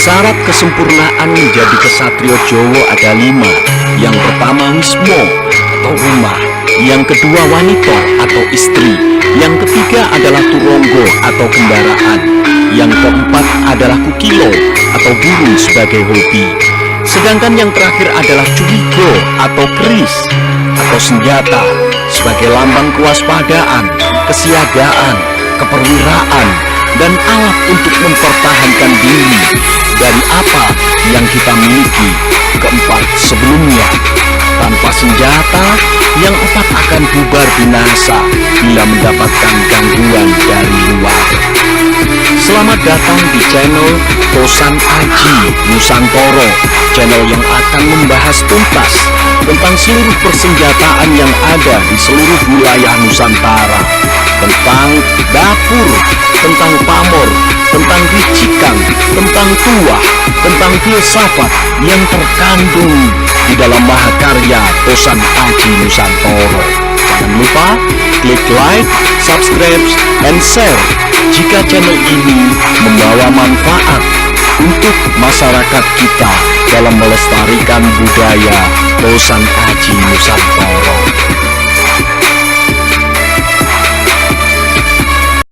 Syarat kesempurnaan menjadi kesatrio Jawa ada 5. Yang pertama wismo atau rumah, yang kedua wanita atau istri, yang ketiga adalah turonggo atau kendaraan, yang keempat adalah kukilo atau burung sebagai hobi, sedangkan yang terakhir adalah curigo atau keris atau senjata sebagai lambang kewaspadaan, kesiagaan, keperwiraan, dan alat untuk mempertahankan diri dari apa yang kita miliki. Keempat sebelumnya, tanpa senjata, yang empat akan bubar binasa bila mendapatkan gangguan dari luar. Selamat datang di channel Tosan Aji Nusantoro, channel yang akan membahas tuntas tentang seluruh persenjataan yang ada di seluruh wilayah Nusantara, tentang dapur, tentang pamor, tentang ricikan, tentang tuah, tentang filsafat yang terkandung di dalam mahakarya Tosan Aji Nusantoro. Jangan lupa klik like, subscribe, and share jika channel ini membawa manfaat untuk masyarakat kita dalam melestarikan budaya Tosan Aji Nusantoro.